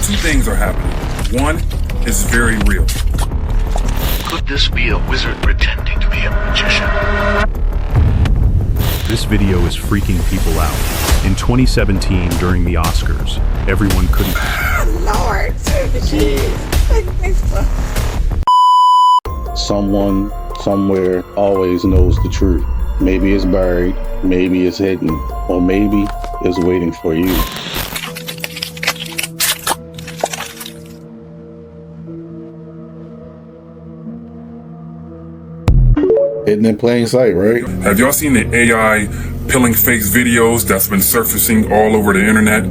Two things are happening. One is very real. Could this be a wizard pretending to be a magician? This video is freaking people out. In 2017, during the Oscars, everyone couldn't... Lord, Someone, somewhere, always knows the truth. Maybe it's buried, maybe it's hidden, or maybe it's waiting for you. Hidden in plain sight, right? Have y'all seen the AI peeling fakes videos that's been surfacing all over the internet?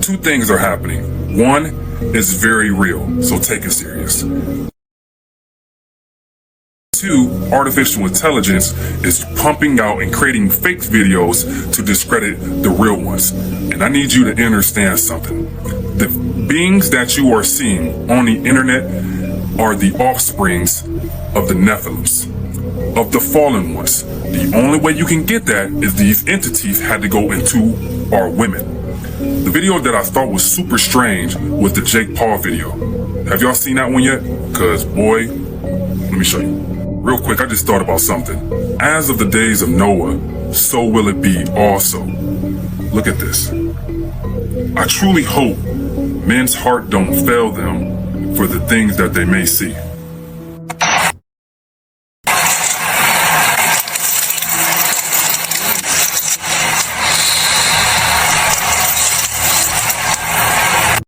Two things are happening. One is very real, so take it serious. Two, artificial intelligence is pumping out and creating fake videos to discredit the real ones. And I need you to understand something. The beings that you are seeing on the internet are the offsprings of the Nephilims, of the fallen ones. The only way you can get that is these entities had to go into our women. The video that I thought was super strange was the Jake Paul video. Have y'all seen that one yet? Cause boy, let me show you. Real quick, I just thought about something. As of the days of Noah, so will it be also. Look at this. I truly hope men's heart don't fail them for the things that they may see.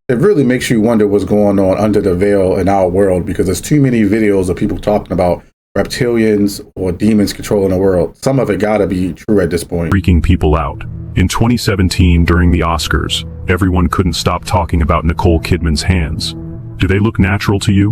It really makes you wonder what's going on under the veil in our world, because there's too many videos of people talking about reptilians or demons controlling the world. Some of it gotta be true at this point. Freaking people out. In 2017, during the Oscars, everyone couldn't stop talking about Nicole Kidman's hands. Do they look natural to you?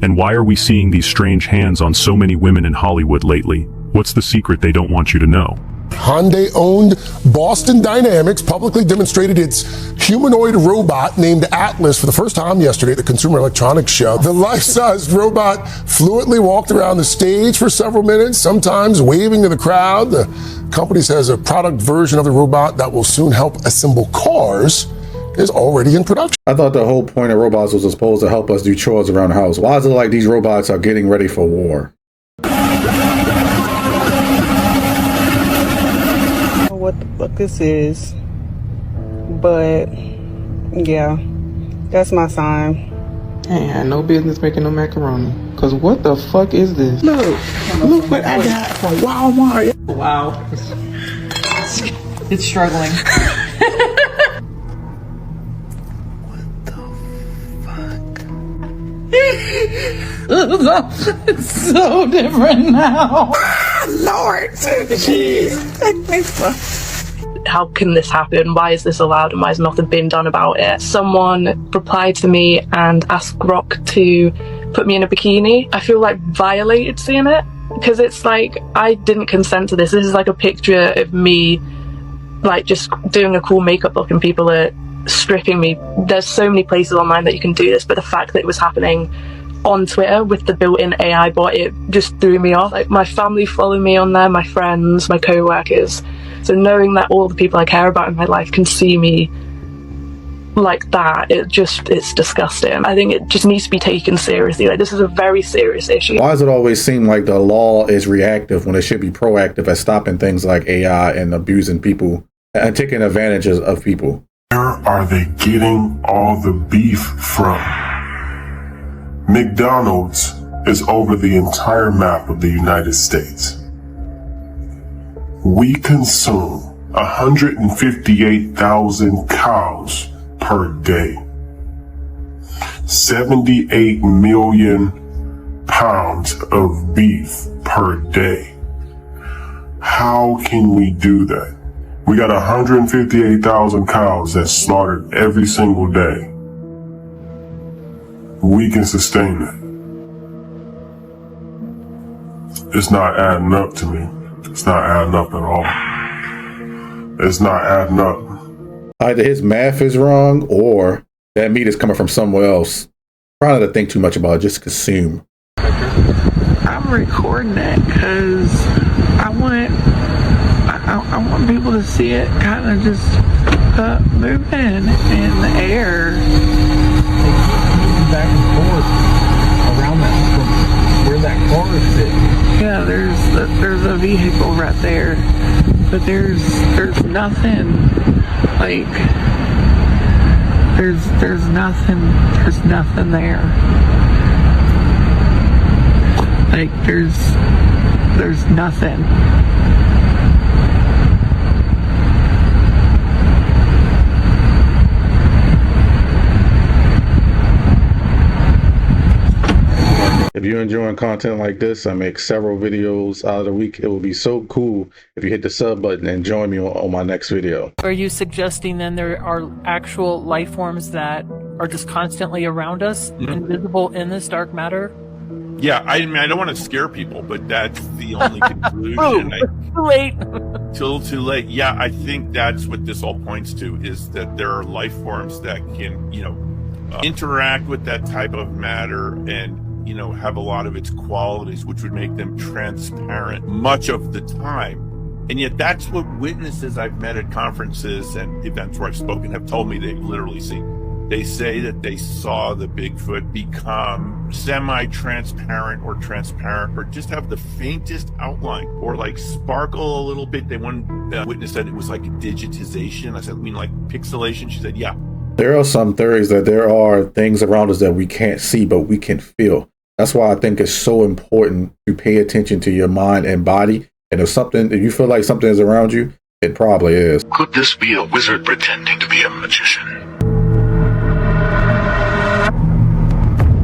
And why are we seeing these strange hands on so many women in Hollywood lately? What's the secret they don't want you to know? Hyundai-owned Boston Dynamics publicly demonstrated its humanoid robot named Atlas for the first time yesterday at the Consumer Electronics Show. The life-sized robot fluently walked around the stage for several minutes, sometimes waving to the crowd. The company says a product version of the robot that will soon help assemble cars is already in production. I thought the whole point of robots was supposed to help us do chores around the house. Why is it like these robots are getting ready for war? what the fuck this is, but yeah, that's my sign. I ain't had no business making no macaroni. Cause what the fuck is this? Look what I got from Walmart. Wow. It's struggling. What the fuck? It's so different now. Lord, jeez. How can this happen? Why is this allowed and why has nothing been done about it? Someone replied to me and asked Rock to put me in a bikini. I feel like violated seeing it because it's like I didn't consent to this. This is like a picture of me like just doing a cool makeup look and people are stripping me. There's so many places online that you can do this, but the fact that it was happening on Twitter with the built-in AI bot, it just threw me off. Like my family follow me on there, my friends, my co-workers. So knowing that all the people I care about in my life can see me like that, it's disgusting. I think it just needs to be taken seriously. Like this is a very serious issue. Why does it always seem like the law is reactive when it should be proactive at stopping things like AI and abusing people and taking advantages of people? Where are they getting all the beef from? McDonald's is over the entire map of the United States. We consume 158,000 cows per day. 78 million pounds of beef per day. How can we do that? We got 158,000 cows that's slaughtered every single day. We can sustain that. It's not adding up to me. It's not adding up at all. It's not adding up. Either his math is wrong or that meat is coming from somewhere else. Try not to think too much about it, just consume. I'm recording that because I want people to see it kind of just moving in the air. vehicle right there, but there's nothing. Like there's nothing there. Like there's nothing. If you're enjoying content like this, I make several videos out of the week. It would be so cool if you hit the sub button and join me on my next video. Are you suggesting then there are actual life forms that are just constantly around us, invisible in this dark matter? Yeah, I mean, I don't want to scare people, but that's the only conclusion. Too late. Too late. Yeah, I think that's what this all points to, is that there are life forms that can, interact with that type of matter and, have a lot of its qualities, which would make them transparent much of the time. And yet that's what witnesses I've met at conferences and events where I've spoken have told me they've literally seen. They say that they saw the Bigfoot become semi-transparent or transparent, or just have the faintest outline, or like sparkle a little bit. One witness said it was like a digitization. I said, like pixelation? She said, yeah. There are some theories that there are things around us that we can't see, but we can feel. That's why I think it's so important to pay attention to your mind and body. And if you feel like something is around you, it probably is. Could this be a wizard pretending to be a magician?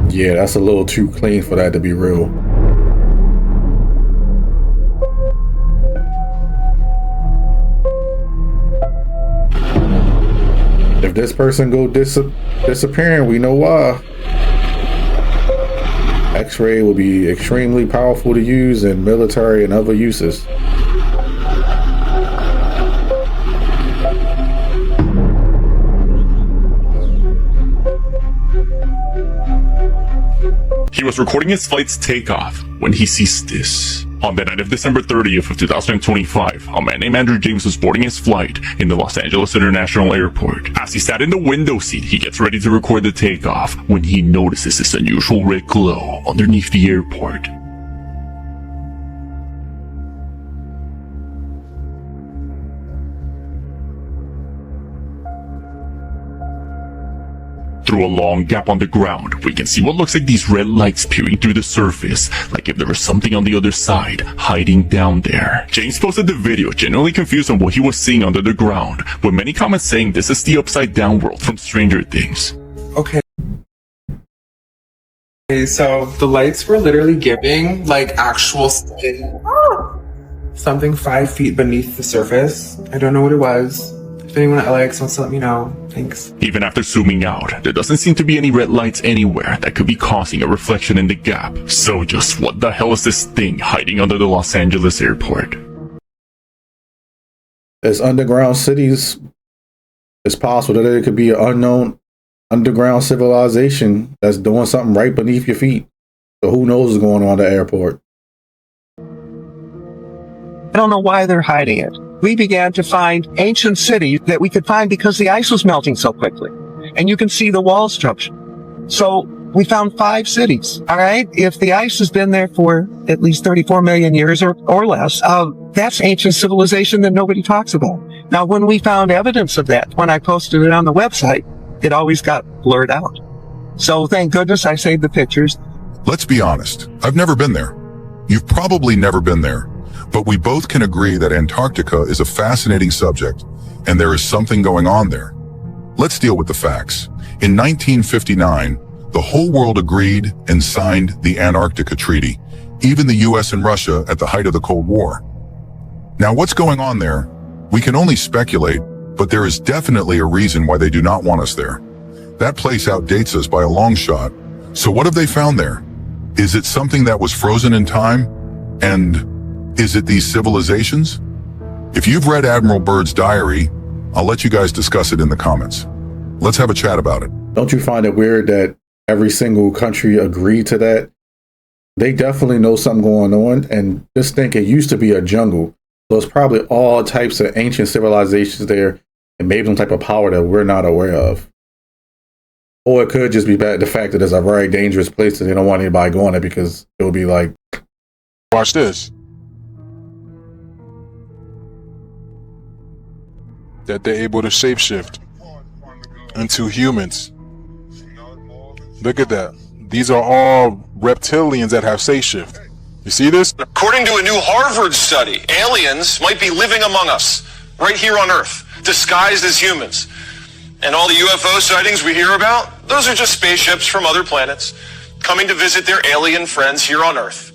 Yeah, that's a little too clean for that to be real. If this person go disappearing, we know why. X-ray will be extremely powerful to use in military and other uses. He was recording his flight's takeoff when he sees this. On the night of December 30th of 2025, a man named Andrew James was boarding his flight in the Los Angeles International Airport. As he sat in the window seat, he gets ready to record the takeoff when he notices this unusual red glow underneath the airport. Through a long gap on the ground, we can see what looks like these red lights peering through the surface, like if there was something on the other side, hiding down there. James posted the video, genuinely confused on what he was seeing under the ground, with many comments saying this is the upside down world from Stranger Things. Okay, so the lights were literally giving like actual something 5 feet beneath the surface. I don't know what it was. If anyone at LAX wants to let me know, thanks. Even after zooming out, there doesn't seem to be any red lights anywhere that could be causing a reflection in the gap. So just what the hell is this thing hiding under the Los Angeles airport? As underground cities, it's possible that there could be an unknown underground civilization that's doing something right beneath your feet. So who knows what's going on at the airport? I don't know why they're hiding it. We began to find ancient cities that we could find because the ice was melting so quickly. And you can see the wall structure. So we found 5 cities, all right? If the ice has been there for at least 34 million years or less, that's ancient civilization that nobody talks about. Now, when we found evidence of that, when I posted it on the website, it always got blurred out. So thank goodness I saved the pictures. Let's be honest. I've never been there. You've probably never been there. But we both can agree that Antarctica is a fascinating subject, and there is something going on there. Let's deal with the facts. In 1959, the whole world agreed and signed the Antarctica Treaty, even the US and Russia at the height of the Cold War. Now, what's going on there? We can only speculate, but there is definitely a reason why they do not want us there. That place outdates us by a long shot. So what have they found there? Is it something that was frozen in time? And is it these civilizations? If you've read Admiral Byrd's diary, I'll let you guys discuss it in the comments. Let's have a chat about it. Don't you find it weird that every single country agreed to that? They definitely know something going on, and just think it used to be a jungle. So it's probably all types of ancient civilizations there, and maybe some type of power that we're not aware of. Or it could just be the fact that it's a very dangerous place and they don't want anybody going there because it would be like... Watch this. that they're able to shapeshift into humans. Look at that. These are all reptilians that have shapeshift. You see this? According to a new Harvard study, aliens might be living among us, right here on Earth, disguised as humans. And all the UFO sightings we hear about, those are just spaceships from other planets coming to visit their alien friends here on Earth.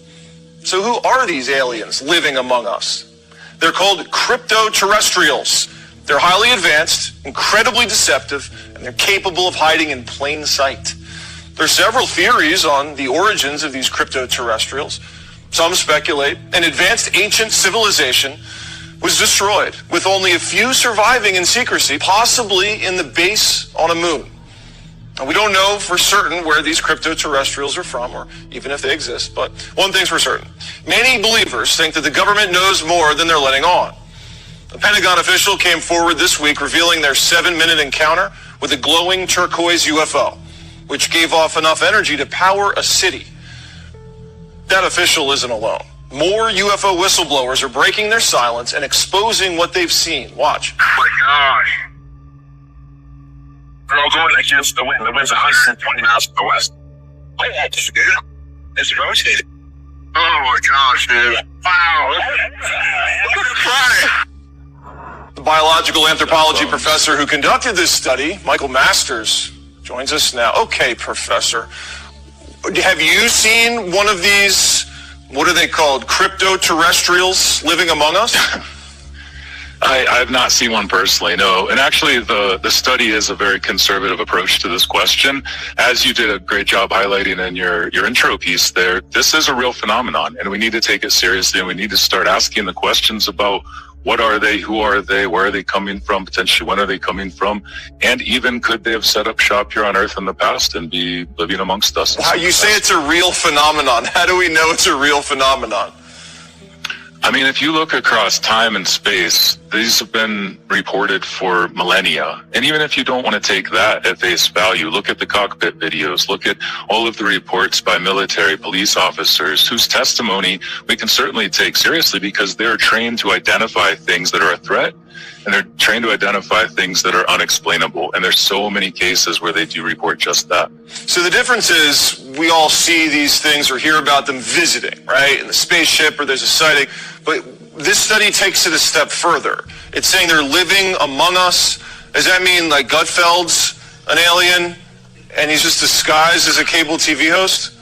So who are these aliens living among us? They're called crypto-terrestrials. They're highly advanced, incredibly deceptive, and they're capable of hiding in plain sight. There are several theories on the origins of these crypto-terrestrials. Some speculate an advanced ancient civilization was destroyed, with only a few surviving in secrecy, possibly in the base on a moon. And we don't know for certain where these crypto-terrestrials are from, or even if they exist, but one thing's for certain. Many believers think that the government knows more than they're letting on. A Pentagon official came forward this week revealing their 7-minute encounter with a glowing turquoise UFO, which gave off enough energy to power a city. That official isn't alone. More UFO whistleblowers are breaking their silence and exposing what they've seen. Watch. Oh my gosh. We're all going against the wind. The wind's 120 miles to the west. Oh, that's good. It's rotating. Oh my gosh, dude. Wow. The biological anthropology professor who conducted this study, Michael Masters, joins us now. Okay, professor. Have you seen one of these, what are they called, crypto-terrestrials living among us? I have not seen one personally, no. And actually, the study is a very conservative approach to this question. As you did a great job highlighting in your intro piece there, this is a real phenomenon, and we need to take it seriously, and we need to start asking the questions about what are they, who are they, where are they coming from, potentially when are they coming from, and even could they have set up shop here on Earth in the past and be living amongst us? Wow, you say it's a real phenomenon. How do we know it's a real phenomenon? I mean, if you look across time and space, these have been reported for millennia. And even if you don't want to take that at face value, look at the cockpit videos, look at all of the reports by military police officers whose testimony we can certainly take seriously because they're trained to identify things that are a threat, and they're trained to identify things that are unexplainable. And there's so many cases where they do report just that. So the difference is we all see these things or hear about them visiting, right? In the spaceship or there's a sighting. But this study takes it a step further. It's saying they're living among us. Does that mean like Gutfeld's an alien and he's just disguised as a cable TV host?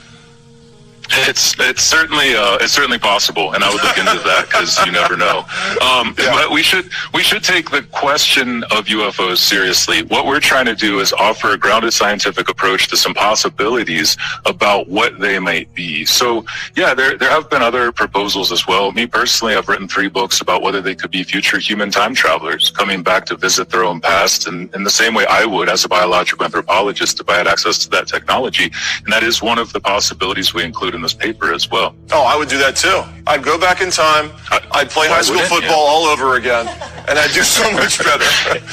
It's certainly possible, and I would look into that because you never know. But we should take the question of UFOs seriously. What we're trying to do is offer a grounded scientific approach to some possibilities about what they might be. So yeah, there have been other proposals as well. Me personally, I've written 3 books about whether they could be future human time travelers coming back to visit their own past, and in the same way I would as a biological anthropologist if I had access to that technology. And that is one of the possibilities we include in this paper as well. Oh, I would do that too. I'd go back in time. I'd play high school football all over again, and I'd do so much better.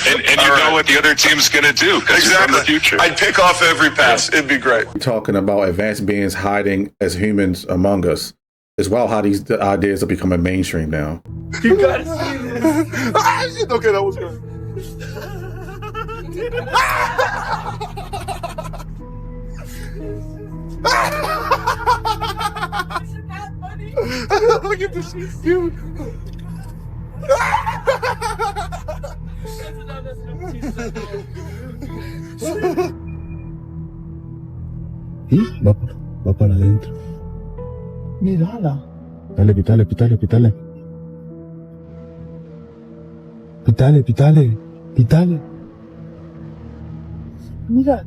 and you know what the other team's going to do because you're from the future. I'd pick off every pass. It'd be great. We're talking about advanced beings hiding as humans among us. As well, how these ideas are becoming mainstream now. You gotta see this. Okay, that was good. Look at this, she's cute. Va para adentro. Mírala. Pitale. Pitale. Mira.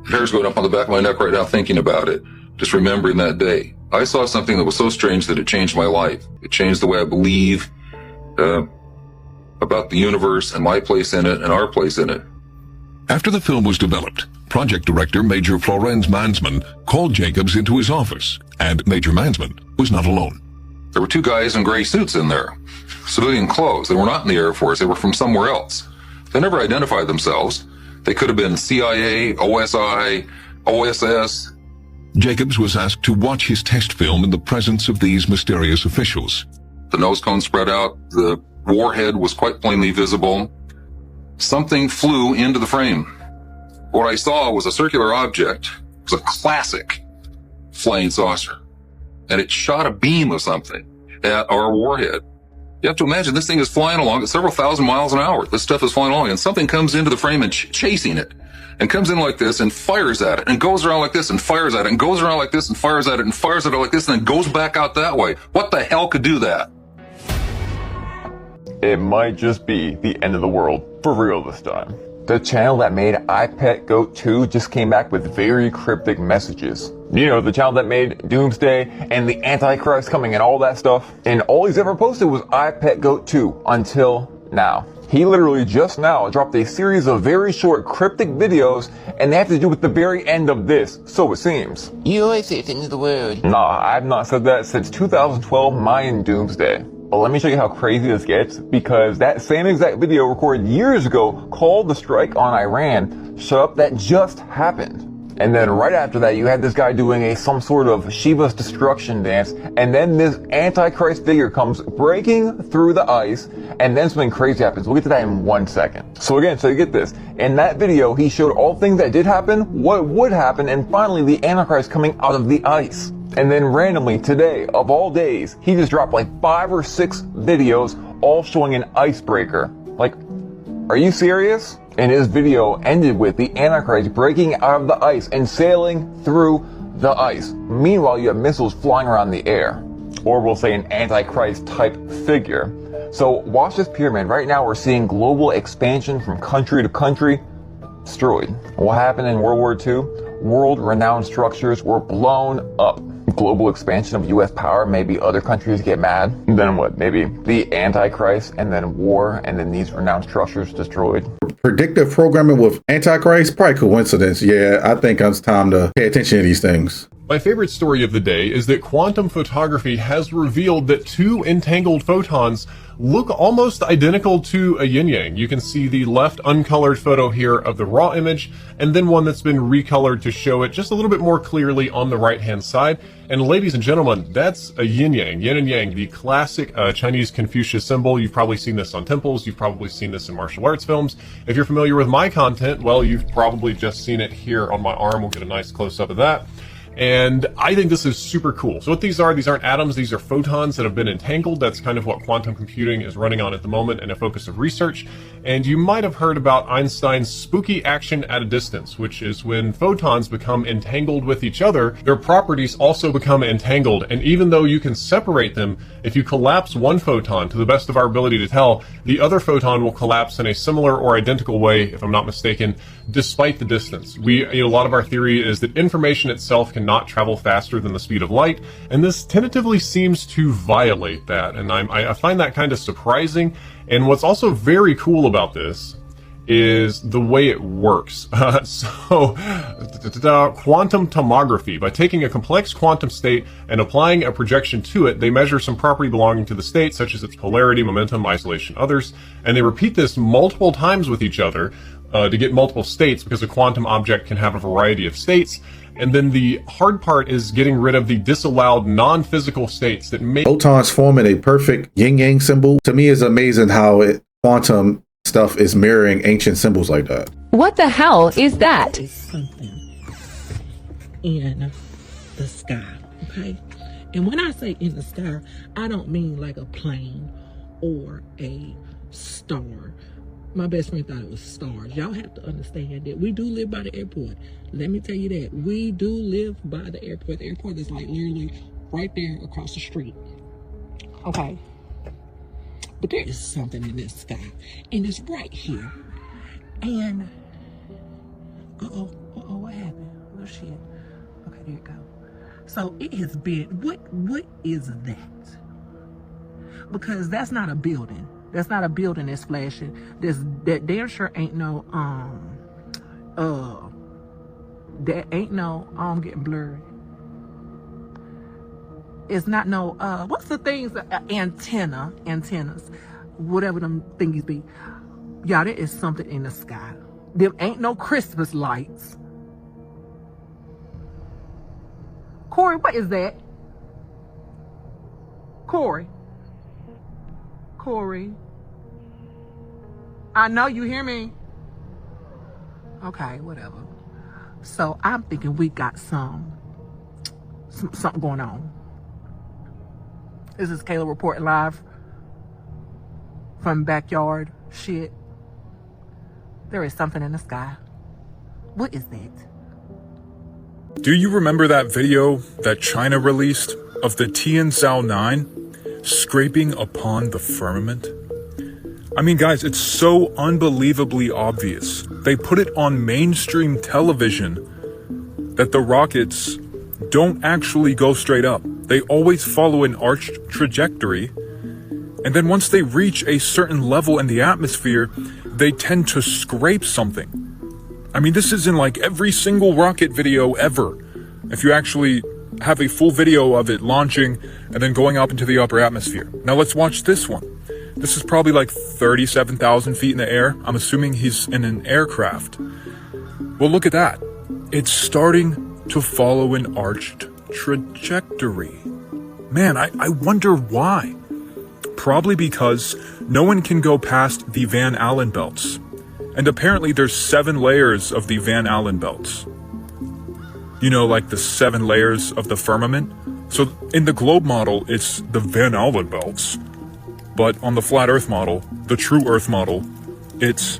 Hair's going up on the back of my neck right now thinking about it. Just remembering that day. I saw something that was so strange that it changed my life. It changed the way I believe. about the universe and my place in it and our place in it. After the film was developed, project director Major Florenz Mansman called Jacobs into his office, and Major Mansman was not alone. There were two guys in gray suits in there, civilian clothes. They were not in the Air Force. They were from somewhere else. They never identified themselves. They could have been CIA, OSI, OSS. Jacobs was asked to watch his test film in the presence of these mysterious officials. The nose cone spread out. The warhead was quite plainly visible. Something flew into the frame. What I saw was a circular object. It was a classic flying saucer. And it shot a beam of something at our warhead. You have to imagine this thing is flying along at several thousand miles an hour. This stuff is flying along, and something comes into the frame and chasing it. And comes in like this and fires at it, and goes around like this and fires at it, and goes around like this and fires at it, and fires at it like this, and then goes back out that way. What the hell could do that? It might just be the end of the world, for real this time. The channel that made I Pet Goat 2 just came back with very cryptic messages. You know, the channel that made Doomsday and the Antichrist coming and all that stuff. And all he's ever posted was I Pet Goat 2 until now. He literally just now dropped a series of very short cryptic videos, and they have to do with the very end of this, so it seems. You always say it's the end of the world. Nah, I've not said that since 2012 Mayan Doomsday. But let me show you how crazy this gets, because that same exact video recorded years ago called the strike on Iran, shut up, that just happened. And then right after that, you had this guy doing some sort of Shiva's destruction dance, and then this Antichrist figure comes breaking through the ice, and then something crazy happens. We'll get to that in 1 second. So again, so you get this. In that video, he showed all things that did happen, what would happen, and finally the Antichrist coming out of the ice. And then randomly today, of all days, he just dropped like 5 or 6 videos all showing an icebreaker. Like, are you serious? And his video ended with the Antichrist breaking out of the ice and sailing through the ice. Meanwhile, you have missiles flying around the air. Or we'll say an Antichrist type figure. So watch this pyramid. Right now we're seeing global expansion from country to country. Destroyed. What happened in World War II? World-renowned structures were blown up. Global expansion of U.S. power, maybe other countries get mad. And then what? Maybe the Antichrist, and then war, and then these renowned structures destroyed. Predictive programming with Antichrist? Probably coincidence. Yeah, I think it's time to pay attention to these things. My favorite story of the day is that quantum photography has revealed that 2 entangled photons look almost identical to a yin-yang. You can see the left uncolored photo here of the raw image, and then one that's been recolored to show it just a little bit more clearly on the right-hand side. And ladies and gentlemen, that's a yin-yang, yin and yang, the classic Chinese Confucius symbol. You've probably seen this on temples. You've probably seen this in martial arts films. If you're familiar with my content, well, you've probably just seen it here on my arm. We'll get a nice close-up of that. And I think this is super cool. So what these aren't atoms, these are photons that have been entangled. That's kind of what quantum computing is running on at the moment and a focus of research. And you might have heard about Einstein's spooky action at a distance, which is when photons become entangled with each other, their properties also become entangled. And even though you can separate them, if you collapse one photon, to the best of our ability to tell, the other photon will collapse in a similar or identical way, if I'm not mistaken, despite the distance. A lot of our theory is that information itself cannot travel faster than the speed of light, and this tentatively seems to violate that, and I find that kind of surprising. And what's also very cool about this is the way it works. Quantum tomography. By taking a complex quantum state and applying a projection to it, they measure some property belonging to the state, such as its polarity, momentum, isolation, others, and they repeat this multiple times with each other to get multiple states, because a quantum object can have a variety of states. And then the hard part is getting rid of the disallowed non-physical states that make photons forming a perfect yin-yang symbol. To me, it's amazing how quantum stuff is mirroring ancient symbols like that. What the hell is that? It's something in the sky, okay? And when I say in the sky, I don't mean like a plane or a star. My best friend thought it was stars. Y'all have to understand that we do live by the airport. Let me tell you that. We do live by the airport. The airport is like literally right there across the street. Okay. But there is something in this sky. And it's right here. And what happened? Oh shit. Okay, there it go. So it has been, what is that? Because that's not a building. That's not a building that's flashing. That damn sure ain't no that ain't no I'm getting blurry. It's not no what's the things antennas, whatever them thingies be. Y'all, there is something in the sky. There ain't no Christmas lights. Corey, what is that? Corey. I know you hear me. Okay, whatever. So I'm thinking we got something going on. This is Kayla reporting live from backyard shit. There is something in the sky. What is that? Do you remember that video that China released of the Tianzhou 9 scraping upon the firmament? I mean, guys, it's so unbelievably obvious. They put it on mainstream television that the rockets don't actually go straight up. They always follow an arched trajectory. And then once they reach a certain level in the atmosphere, they tend to scrape something. I mean, this is in like every single rocket video ever. If you actually have a full video of it launching and then going up into the upper atmosphere. Now let's watch this one. This is probably like 37,000 feet in the air. I'm assuming he's in an aircraft. Well, look at that. It's starting to follow an arched trajectory. Man, I wonder why. Probably because no one can go past the Van Allen belts. And apparently there's 7 layers of the Van Allen belts. You know, like the 7 layers of the firmament. So in the globe model, it's the Van Allen belts. But on the flat Earth model, the true Earth model, it's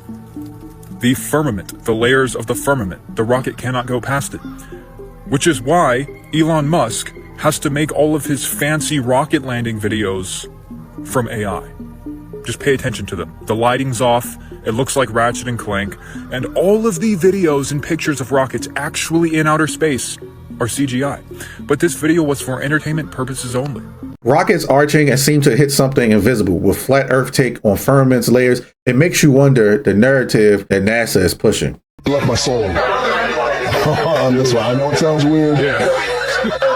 the firmament, the layers of the firmament. The rocket cannot go past it. Which is why Elon Musk has to make all of his fancy rocket landing videos from AI. Just pay attention to them. The lighting's off, it looks like Ratchet and Clank, and all of the videos and pictures of rockets actually in outer space are CGI. But this video was for entertainment purposes only. Rockets arching and seem to hit something invisible with flat Earth take on firmament's layers. It makes you wonder the narrative that NASA is pushing. Left my soul. That's why I know it sounds weird.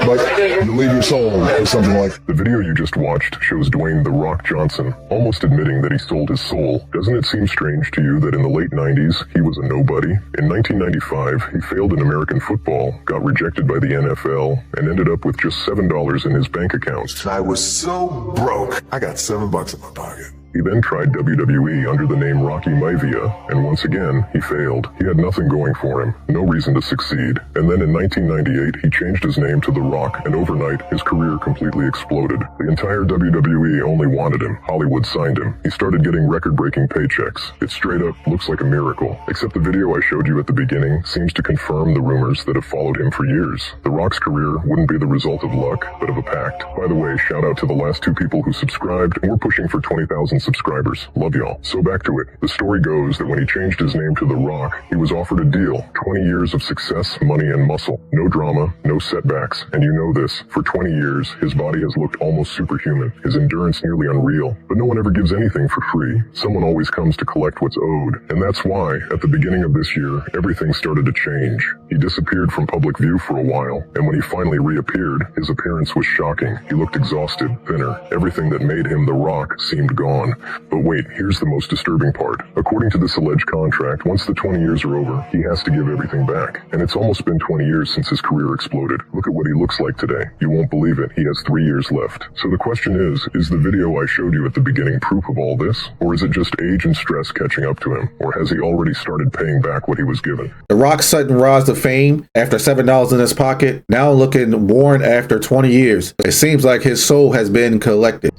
But you leave your soul or something like. The video you just watched shows Dwayne "The Rock" Johnson almost admitting that he sold his soul. Doesn't it seem strange to you that in the late 90s, he was a nobody? In 1995, he failed in American football, got rejected by the NFL, and ended up with just $7 in his bank account. I was so broke, I got $7 in my pocket. He then tried WWE under the name Rocky Maivia, and once again, he failed. He had nothing going for him, no reason to succeed. And then in 1998, he changed his name to The Rock, and overnight, his career completely exploded. The entire WWE only wanted him. Hollywood signed him. He started getting record-breaking paychecks. It straight up looks like a miracle. Except the video I showed you at the beginning seems to confirm the rumors that have followed him for years. The Rock's career wouldn't be the result of luck, but of a pact. By the way, shout out to the last 2 people who subscribed, and we're pushing for 20,000 subscribers. Love y'all. So back to it. The story goes that when he changed his name to The Rock, he was offered a deal. 20 years of success, money, and muscle. No drama, no setbacks. And you know this, for 20 years, his body has looked almost superhuman. His endurance nearly unreal. But no one ever gives anything for free. Someone always comes to collect what's owed. And that's why, at the beginning of this year, everything started to change. He disappeared from public view for a while, and when he finally reappeared, his appearance was shocking. He looked exhausted, thinner. Everything that made him The Rock seemed gone. But wait, here's the most disturbing part. According to this alleged contract, once the 20 years are over, he has to give everything back. And it's almost been 20 years since his career exploded. Look at what he looks like today. You won't believe it. He has 3 years left. So the question is the video I showed you at the beginning proof of all this? Or is it just age and stress catching up to him? Or has he already started paying back what he was given? The Rock's sudden rise to fame after $7 in his pocket, now looking worn after 20 years. It seems like his soul has been collected.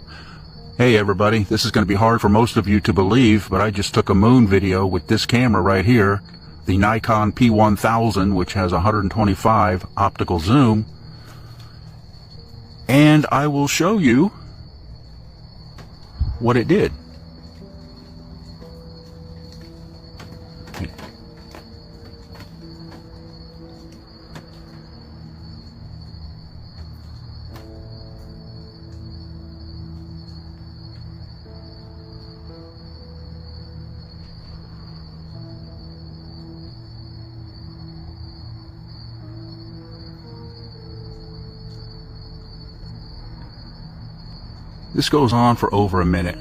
Hey everybody, this is going to be hard for most of you to believe, but I just took a moon video with this camera right here, the Nikon P1000, which has 125 optical zoom, and I will show you what it did. This goes on for over a minute.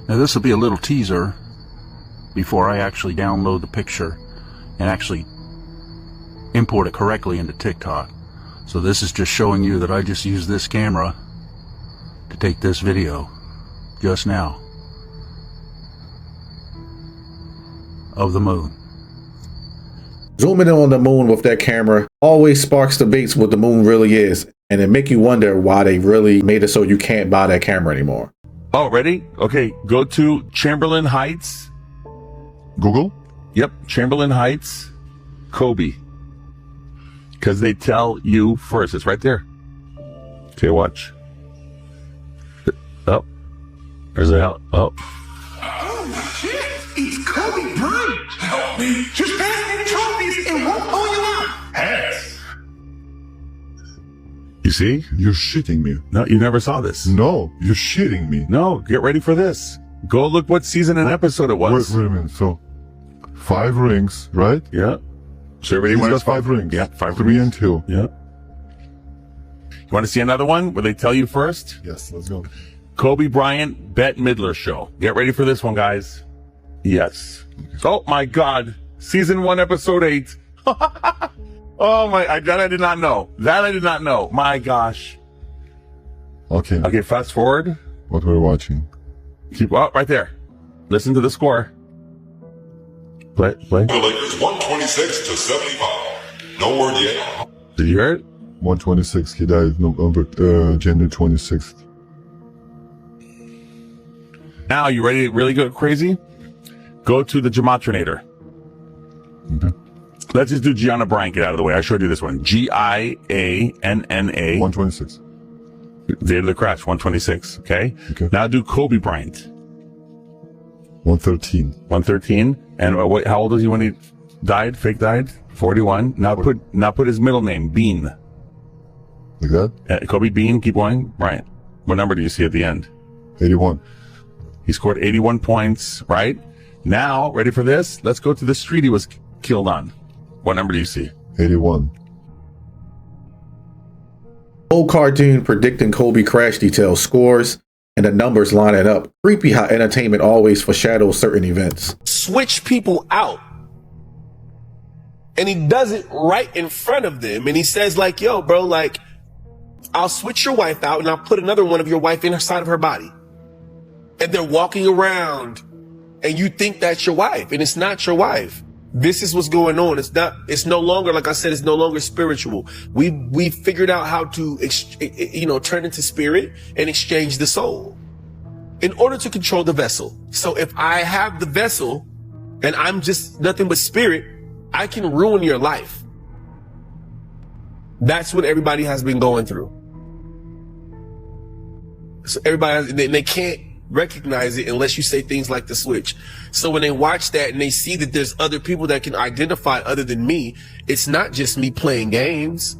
Now this will be a little teaser before I actually download the picture and actually import it correctly into TikTok. So this is just showing you that I just used this camera to take this video just now of the moon. Zooming in on the moon with that camera always sparks debates what the moon really is, and it make you wonder why they really made it so you can't buy that camera anymore. Oh, ready? Okay, go to Chamberlain Heights. Google? Yep, Chamberlain Heights, Kobe. Because they tell you first. It's right there. Okay, watch. Oh, there's a hell. Oh. Oh, shit! It's Kobe Bryant! Help me! Just pass me the trophies and won't pull you out! Hands! You see? You're shitting me. No, you never saw this. No, you're shitting me. No, get ready for this. Go look what season and episode it was. Wait a minute. So, 5 rings, right? Yeah. So everybody He's wants got 5 rings. Yeah, 5 3 rings. and 2. Yeah. You want to see another one where they tell you first? Yes, let's go. Kobe Bryant, Bette Midler show. Get ready for this one, guys. Yes. Oh my God. Season 1, episode 8. Oh my, that I did not know. That I did not know. My gosh. Okay. Okay, fast forward. What we're watching. Keep up right there. Listen to the score. Play. The Lakers 126 to 75. No word yet. Did you hear it? 126. He died January 26th. Now, you ready to really go crazy? Go to the Gematrinator. Okay. Let's just do Gianna Bryant, get out of the way. I showed you this one. Gianna. 126. Day of the crash, 126. Okay. Now do Kobe Bryant. 113. 113. And how old was he when he died? Fake died? 41. Now put his middle name, Bean. Like that? Kobe Bean, keep going. Bryant. What number do you see at the end? 81. He scored 81 points, right? Now, ready for this? Let's go to the street he was killed on. What number do you see? 81. Old cartoon predicting Kobe crash details, scores, and the numbers lining up. Creepy how entertainment always foreshadows certain events. Switch people out. And he does it right in front of them. And he says like, yo, bro, like, I'll switch your wife out and I'll put another one of your wife inside of her body. And they're walking around and you think that's your wife and it's not your wife. This is what's going on. It's no longer, like I said, it's no longer spiritual. We figured out how to, turn into spirit and exchange the soul in order to control the vessel. So if I have the vessel and I'm just nothing but spirit, I can ruin your life. That's what everybody has been going through. So they can't recognize it unless you say things like the switch. So when they watch that and they see that there's other people that can identify other than me, it's not just me playing games.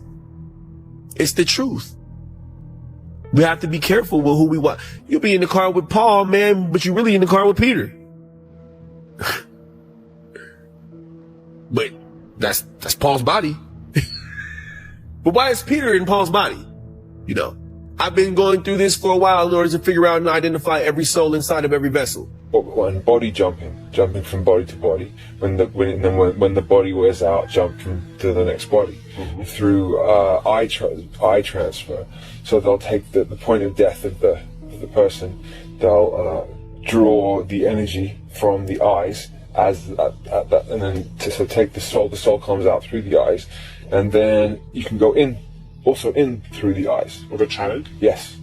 It's the truth. We have to be careful with who we want. You'll be in the car with Paul, man, but you're really in the car with Peter. But that's Paul's body. But why is Peter in Paul's body? You know, I've been going through this for a while in order to figure out and identify every soul inside of every vessel. And body jumping from body to body. When the body wears out, jumping to the next body through eye transfer. So they'll take the point of death of the person. They'll draw the energy from the eyes and then to take the soul. The soul comes out through the eyes, and then you can go in. Also in through the eyes. With a channel? Yes.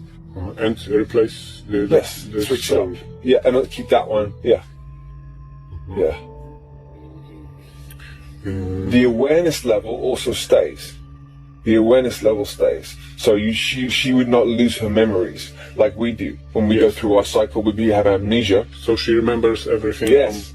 And replace the switch it up. Yeah, and keep that one. Yeah. Yeah. The awareness level also stays. The awareness level stays. So she would not lose her memories like we do. When we go through our cycle, we have amnesia. So she remembers everything. Yes.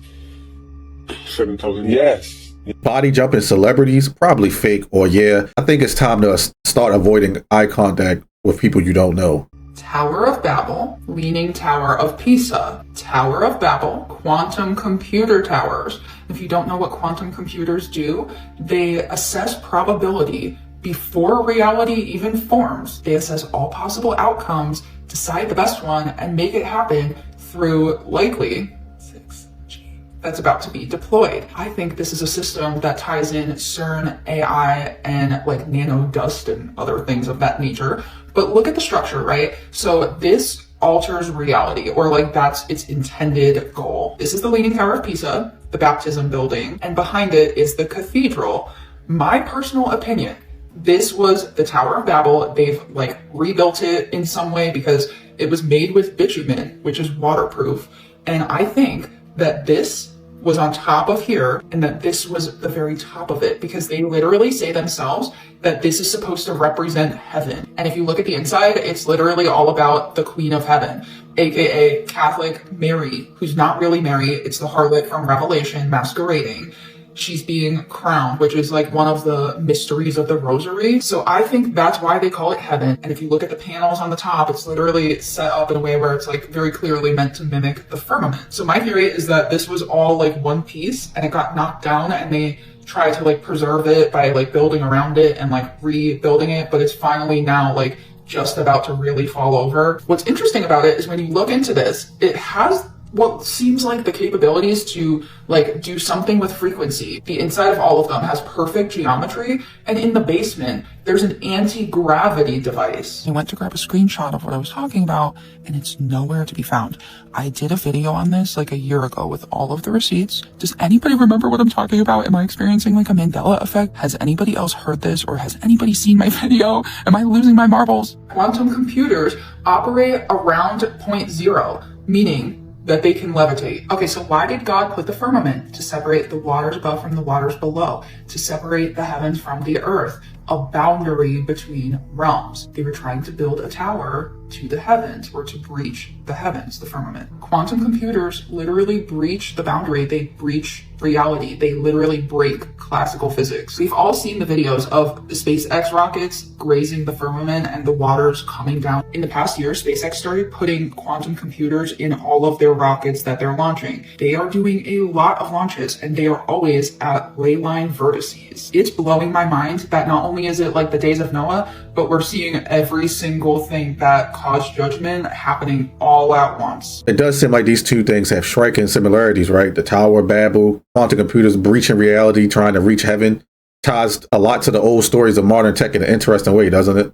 From 7,000 years. Yes. Body jumping celebrities, probably fake, or yeah, I think it's time to start avoiding eye contact with people you don't know. Tower of Babel, Leaning Tower of Pisa, Tower of Babel, quantum computer towers. If you don't know what quantum computers do, they assess probability before reality even forms. They assess all possible outcomes, decide the best one, and make it happen through likely 6G that's about to be deployed. I think this is a system that ties in CERN, AI, and like nano dust and other things of that nature. But look at the structure, right? So this alters reality, or like that's its intended goal. This is the Leaning Tower of Pisa, the baptism building, and behind it is the cathedral. My personal opinion, this was the Tower of Babel. They've like rebuilt it in some way because it was made with bitumen, which is waterproof. And I think that this was on top of here and that this was the very top of it, because they literally say themselves that this is supposed to represent heaven. And if you look at the inside, it's literally all about the Queen of Heaven, aka Catholic Mary, who's not really Mary. It's the harlot from Revelation masquerading. She's being crowned, which is like one of the mysteries of the rosary. So I think that's why they call it heaven. And if you look at the panels on the top, it's literally set up in a way where it's like very clearly meant to mimic the firmament. So my theory is that this was all like one piece and it got knocked down and they tried to like preserve it by like building around it and like rebuilding it. But it's finally now like just about to really fall over. What's interesting about it is when you look into this, it has what seems like the capabilities to like do something with frequency. The inside of all of them has perfect geometry, and in the basement there's an anti-gravity device. I went to grab a screenshot of what I was talking about and it's nowhere to be found. I did a video on this like a year ago with all of the receipts. Does anybody remember what I'm talking about? Am I experiencing like a Mandela effect? Has anybody else heard this, or has anybody seen my video? Am I losing my marbles? Quantum computers operate around point zero, meaning that they can levitate. Okay, so why did God put the firmament? To separate the waters above from the waters below, to separate the heavens from the earth, a boundary between realms. They were trying to build a tower to the heavens, or to breach the heavens, the firmament. Quantum computers literally breach the boundary. They breach reality. They literally break classical physics. We've all seen the videos of the SpaceX rockets grazing the firmament and the waters coming down. In the past year, SpaceX started putting quantum computers in all of their rockets that they're launching. They are doing a lot of launches and they are always at ley line vertices. It's blowing my mind that not only is it like the days of Noah, but we're seeing every single thing that caused judgment happening all at once. It does seem like these two things have striking similarities, right? The Tower of Babel, quantum computers breaching reality, trying to reach heaven, ties a lot to the old stories of modern tech in an interesting way, doesn't it?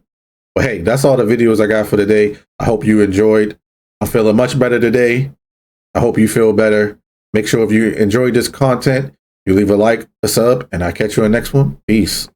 But hey, that's all the videos I got for today. I hope you enjoyed. I'm feeling much better today. I hope you feel better. Make sure if you enjoyed this content, you leave a like, a sub, and I'll catch you in the next one. Peace.